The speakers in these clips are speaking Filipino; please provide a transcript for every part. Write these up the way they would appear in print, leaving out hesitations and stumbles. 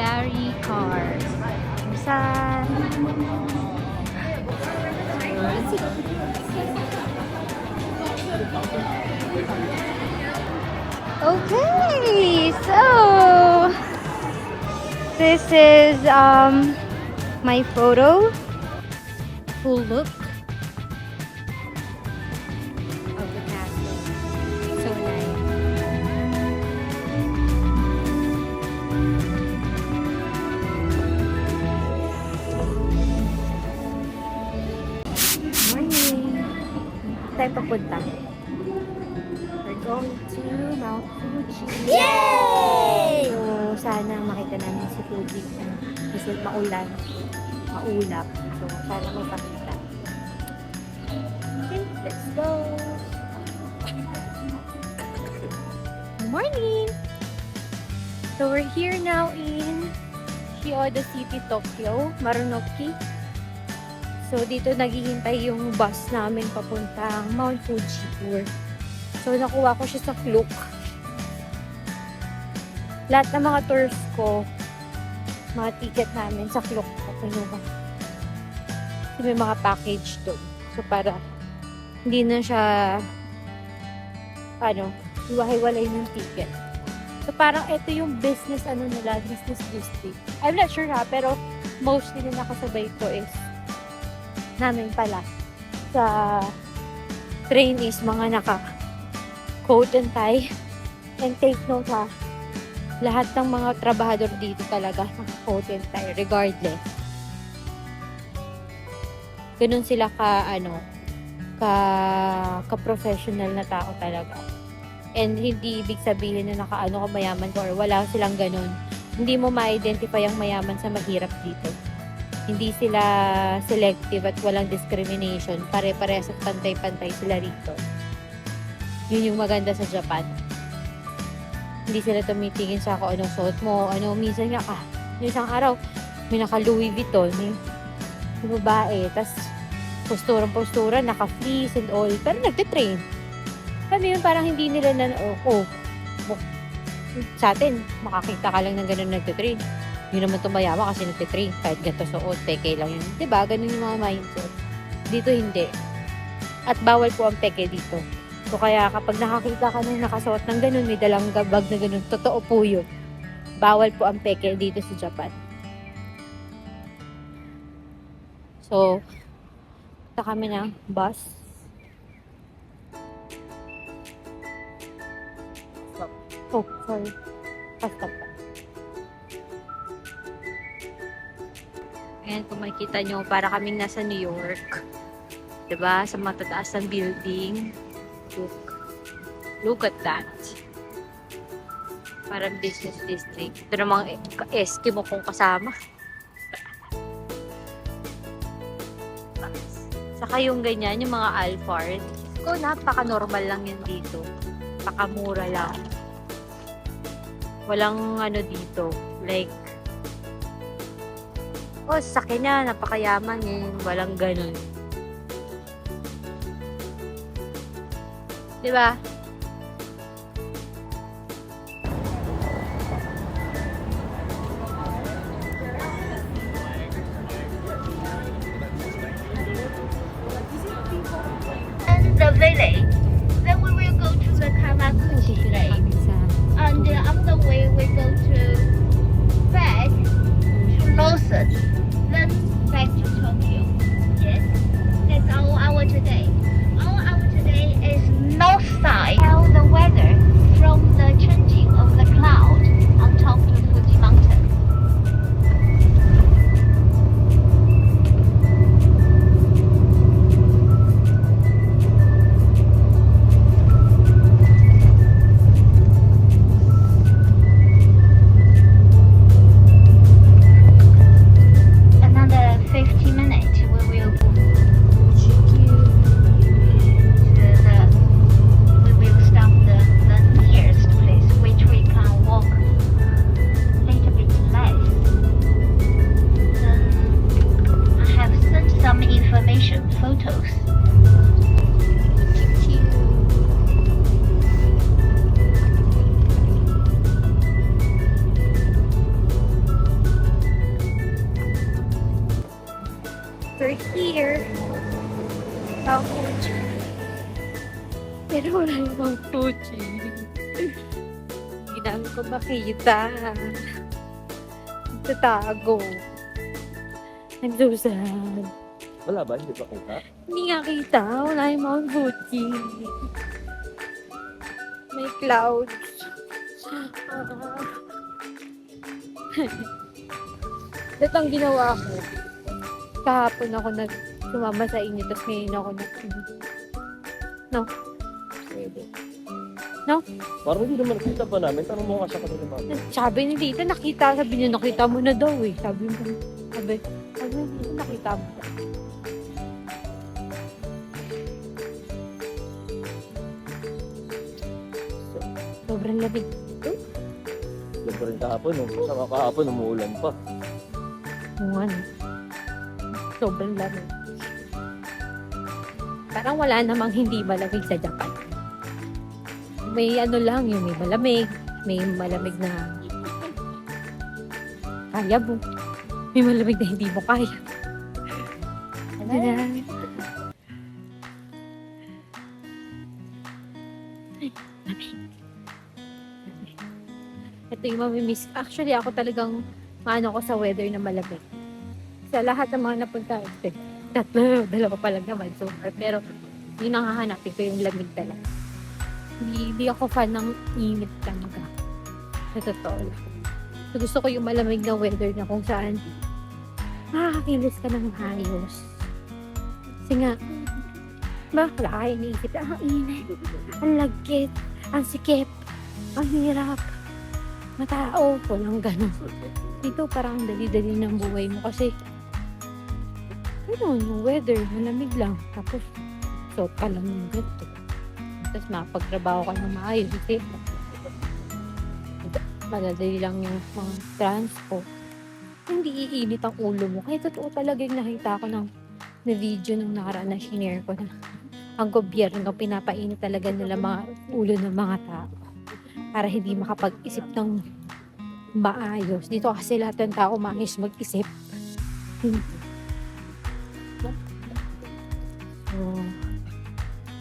ferry cars. Saan? Okay, so this is my photo. Full look of the castle. So nice. Morning. Tayo papunta. We're going to Mount Fuji. Yay! So, sana makita namin si Fuji. Kasi maulan. Maulap. So, sana may pakita. Okay, let's go! Morning! So, we're here now in Chiyoda City, Tokyo, Marunouki. So, dito naghihintay yung bus namin papuntang Mount Fuji tour. So, nakuha ko siya sa Klook. Lahat ng mga tours ko, mga ticket namin sa Klook ko kinuha. Kasi may mga package doon. So, para hindi na siya hiwa-hiwalay ng ticket. So, parang ito yung business nila, business district. I'm not sure pero mostly na nakasabay ko is namin pala sa train is mga coat and tie. And take note lahat ng mga trabahador dito talaga naka-coat and tie regardless. Ganun sila ka-professional na tao talaga. And hindi ibig sabihin na mayaman ko or wala silang ganun. Hindi mo ma-identify ang mayaman sa mahirap dito. Hindi sila selective at walang discrimination. Pare-parehas at pantay-pantay sila rito. Yun yung maganda sa Japan. Hindi sila tumitingin sa kung anong suot mo. Minsan nga, yung isang araw, may naka-Louis Vuitton. Yung babae. Tapos, posturan, naka-fleece and all. Pero nagtitrain. Sabi yun, parang hindi nila sa atin, makakita ka lang ng ganun nagtitrain. Yun naman tumayama kasi nagtitrain. Kahit gato suot, peke lang yun. Diba? Ganun yung mga mindset. Dito hindi. At bawal po ang peke dito. So kaya kapag nakakita ka ng nakasuot ng ganun, may dalang bag na ganun, totoo po yun. Bawal po ang peke dito sa Japan. So, punta kami ng bus. Oh, sorry. Basta pa. Ayan, kung makikita nyo, para kaming nasa New York. Diba? Sa matataas ng building. Look at that. Parang business district. Ito namang Eskimo kong kasama. Saka yung ganyan, yung mga Alphard. Ko, napaka-normal lang yan dito. Napakamura lang. Walang dito. Like, sasakyan niya, napakayaman eh. Walang ganun. Diba? And the village. Then we will go to the Kawaguchi Lake. And on the way we go back to Lawson. Then back to Tokyo. Yes. That's our hour today. Our hour today is north side. Tell the weather from the changing of the cloud on top of Fuji Mountain. Another 50 minutes we will go to we will stop the nearest place which we can walk a little bit less. Then I have sent some information photos. We're here. Ang Fuji. Pero wala namang Fuji. Hindi namin ko makita. Nagtatago. Nagsusad. Wala ba? Hindi pa kita? Hindi nga kita. Wala yung Mount Fuji. May clouds. Ito ang ginawa ko. Kahapon ako sumama sa inyo, tapos ngayon ako No. Pwede. Parang hindi naman nakita pa namin. Tanong mo nga siya kanina ba? Sabi ni Tita, nakita. Sabi niya, nakita mo na daw eh. Sabi ni Tita, nakita mo na. Sobrang lamig. Yan pa rin kahapon. No? Saka kahapon, umuulan pa. Yung ano. Sobrang lamig. Parang wala namang hindi malamig sa Japan. May ano lang yun, may malamig. May malamig na kaya mo. May malamig na hindi mo kaya. Ano na? Ay, lamig. Ito yung mamimiss. Actually, ako talagang maano ko sa weather na malamig. Sa lahat ng mga napunta, dalawa pa lang naman so far. Pero yung nakahanapin ko yung lamig talaga. Hindi ako fan ng init talaga. Sa totoo lang. So, gusto ko yung malamig na weather na kung saan makakakilos ka ng hayos. Kasi nga, wala ka iniisip. Ang init, ang lagkit, ang sikip, ang hirap. Matao, walang ganun. Dito parang dali-dali ng buhay mo kasi yung weather, malamig lang. Tapos, suot ka lang ng ganito. Tapos, makapagtrabaho ka ng maayos. Kasi, madadali lang yung mga transport. Hindi iinit ang ulo mo. Kaya totoo talaga yung nakita ko na video nung nakaraan na shinare ko na ang gobyerno pinapainit talaga nila mga ulo ng mga tao para hindi makapag-isip ng maayos. Dito kasi lahat ng tao maayos mag-isip. So,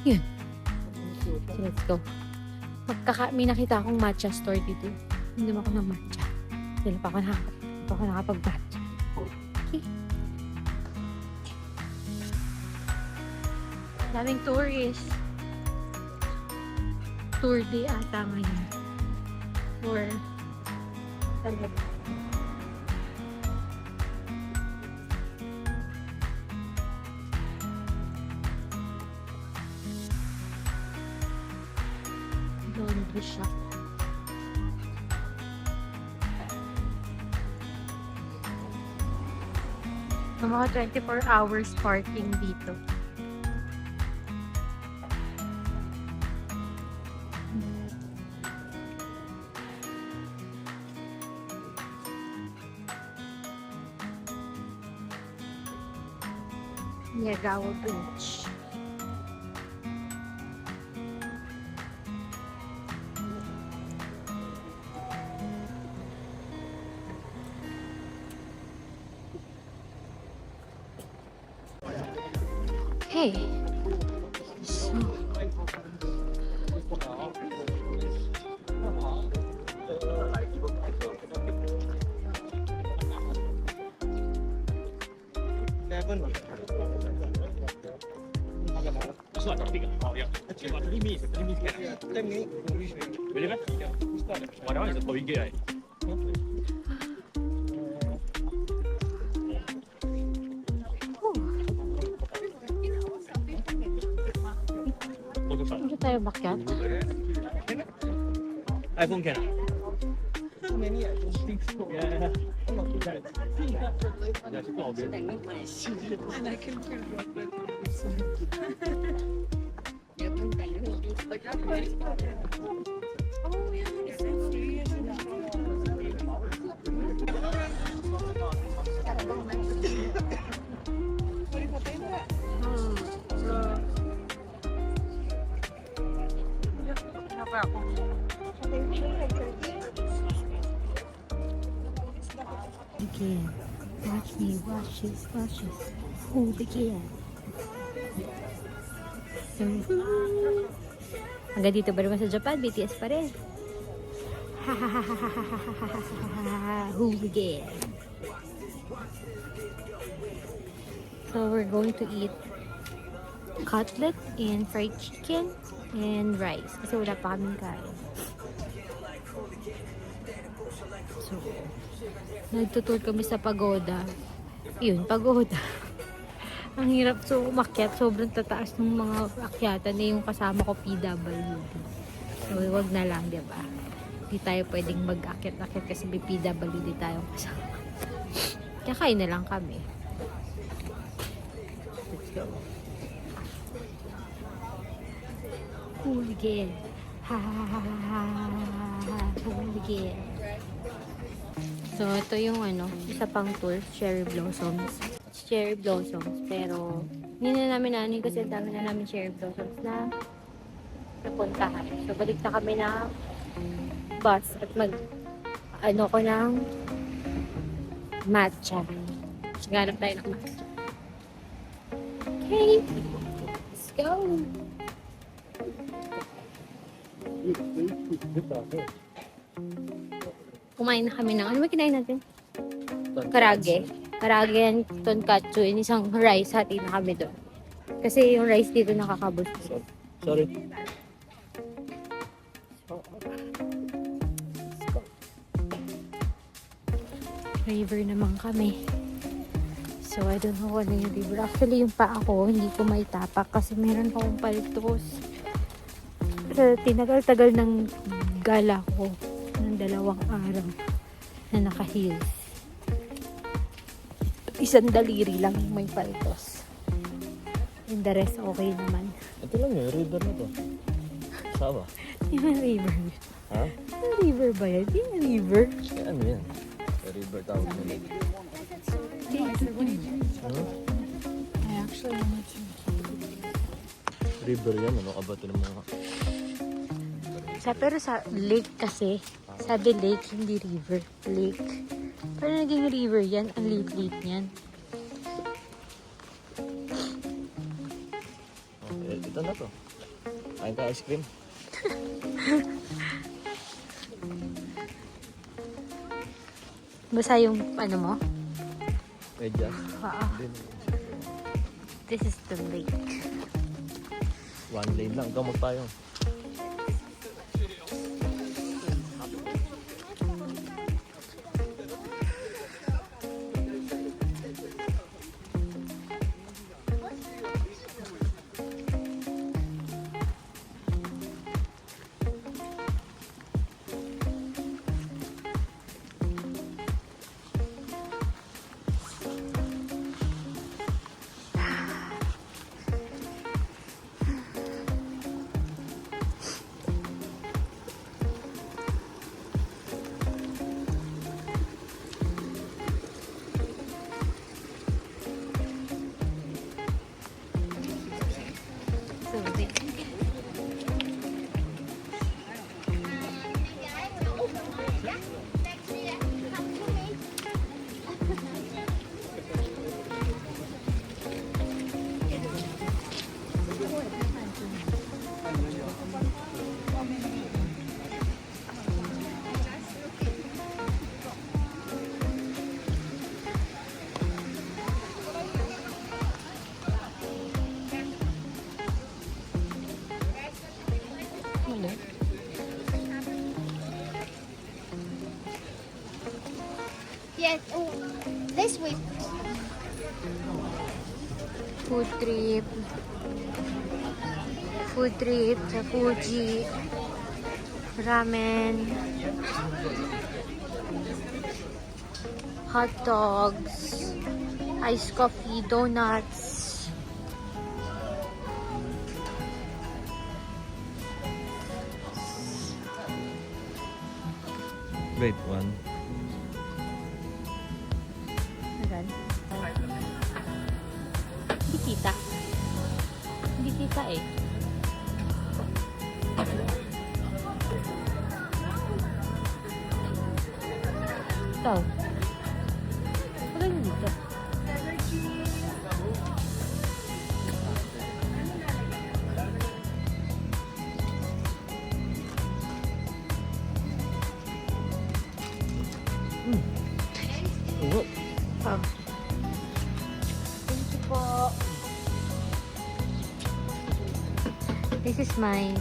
yun. So, let's go. May nakita akong matcha store dito. Hindi mo ako ng matcha. Hindi pa ako nakapag-matcha. Okay. Daming tourist. Tour day ata ngayon. Or talaga. Laundry shop. Mga 24 hours parking dito. Niagawa Beach. Okay. So, hindi tayo bakyat. iPhone can. Again, watch me, watch this, watch this. Who began? So, hanggang dito ba naman sa Japan? BTS pa rin. Who began? So we're going to eat cutlet and fried chicken and rice. Kasi wala pa kaming kain. So, nagtutur kami sa pagoda. Yun, pagoda. Ang hirap umakyat. Sobrang tataas ng mga akyatan na yung kasama ko PWD. So, wag na lang, diba? Hindi tayo pwedeng mag-akyat-akyat kasi may PWD tayong kasama. Kaya kain na lang kami. Let's go. Hooligan. Ha ha ha ha ha ha. Hooligan. So, ito yung isa pang tour, cherry blossoms. Cherry blossoms, pero hindi na namin nanin kasi dami na namin cherry blossoms na napuntahan. So, balik na kami na bus at ko ng matcha. Ganap tayo ng matcha. Okay, let's go! Kumain na kami ng, ano ba kinain natin? Karage. Karage and tonkatsu. And isang rice, hati na kami doon. Kasi yung rice dito nakakabos. Sorry. River naman kami. So, I don't know ano yung river. Actually, yung paa ko, hindi ko maitapak kasi meron akong palitos. Tinagal-tagal ng gala ko ng 2 araw na naka-heels. Isang daliri lang yung may palitos. And the rest, okay naman. Ito lang yung river na to. Sawa. Yung river. Ha? Yung river ba yan? Yung river. Eh, ano yan? River tawag nila. I actually wanted to. River yan, ano kabato ng mga... Pero sa lake kasi, sabi lake, hindi river. Lake. Pero naging river yan, ang liit-liit niyan. Oh, ito na to. Kain ka ice cream. Basta yung ano mo? Medya. This is the lake. One lane lang. Gamot tayo. Yes, oh, this way. Food trip. Food trip sa Fuji. Ramen. Hot dogs. Iced coffee. Donuts. Wait, one. Ayan. Hindi kita. Hindi kita eh. Ito. Wala yun dito. This is mine.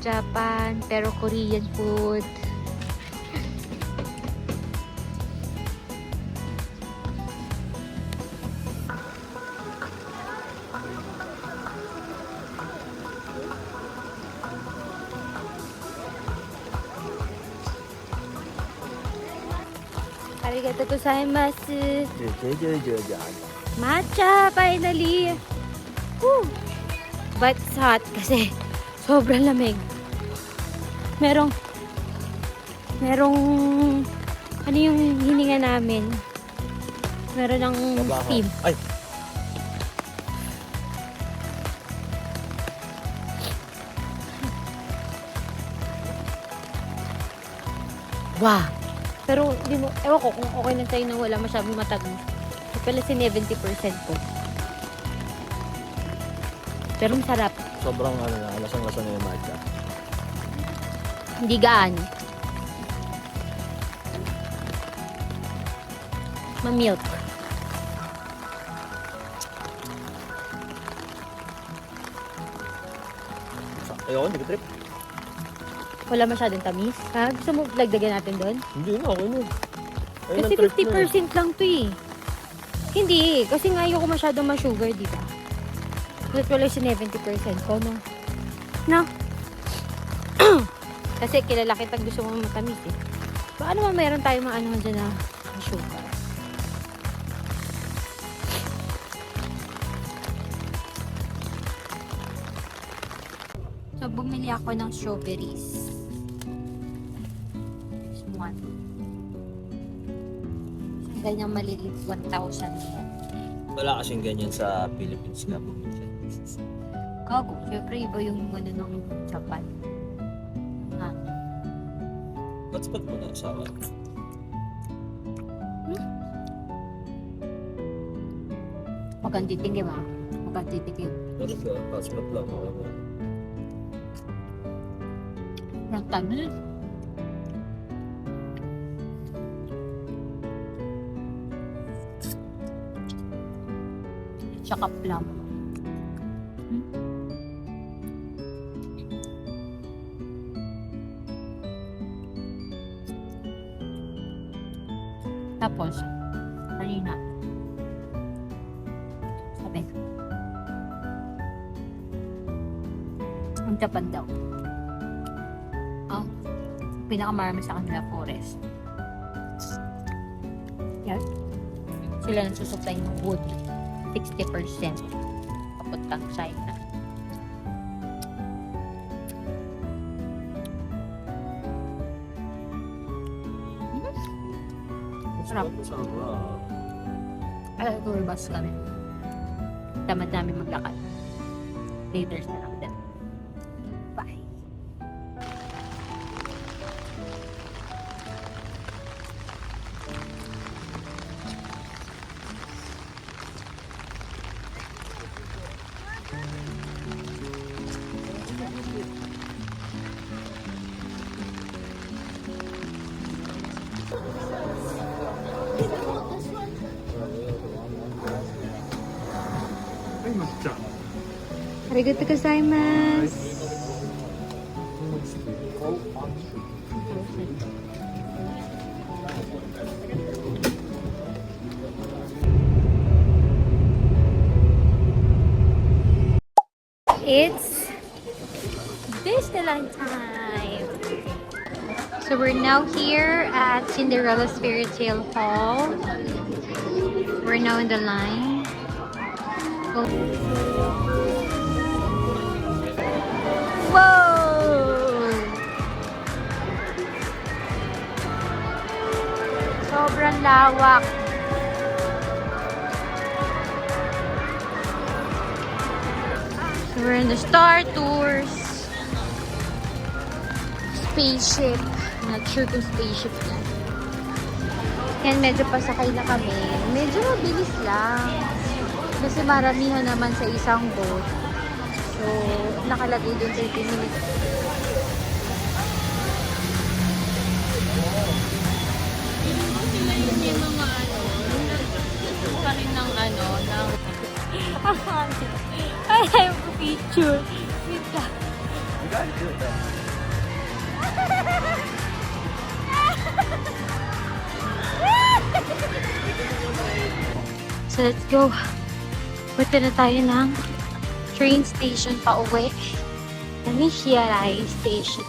Japan, pero Korean food. Arigatou gozaimasu. Matcha, finally! Woo! But it's hot kasi sobrang lamig. Merong ano yung hininga namin? Meron ng steam. Ay! Wow! Pero di mo, ewan ko kung okay na sa'yo na wala masyadong matagal. Ito pala si 70% ko. Pero masarap. Sobrang ano na, lasang-lasa na yung matcha. Hindi gaano. Ma-milk. Ayoko, hindi ko trip. Wala masyadong tamis. Ha? Gusto mo lagdagan natin doon? Hindi na, okay na. Ayun Kasi ang trip na eh. 50% lang to eh. Hindi. Kasi nga ayoko masyadong ma-sugar, di ba? Kasi wala si 70% ko, no? No? Kasi kilala kita gusto mo matamis eh. Ba ano man meron tayo mga ano dyan na sugar? So, bumili ako ng strawberries. This one. Isang ganyang maliliit, 1,000 yan. Wala kasing ganyan sa Philippines nga po. Gago, syempre iba yung ano ng Japan. Ah. Ba't mo na asawa? Huwag kang titikim ha. Huwag kang titikim. Ano ba? Passport lang ako. Ang tamis. Tsaka plum. Tapos, kanina, sabi, ang Japan daw. Ang pinakamarami sa kanila forest. Yan. Sila nagsusupply ng wood. 60% papuntang China. Sarap. Tour bus kami. Tamad namin maglakad. Later na lang din. Bye. Arigatou gozaimasu. It's Disneyland time. So we're now here at Cinderella's Fairy Tale Hall. We're now in the line. Whoa! Sobrang lawak. So we're in the Star Tours. Spaceship. Not sure kung spaceship yan. Yan, medyo pasakay na kami. Medyo mabilis lang. Kasi maramihan naman sa isang boat. So, nakalagay dun 30 minutes. Yun yung mga ano, pa rin ng ano, ng... I have a picture with You gotta do it though. So let's go. Punta na tayo ng train station pa uwi. Nishiarai Station.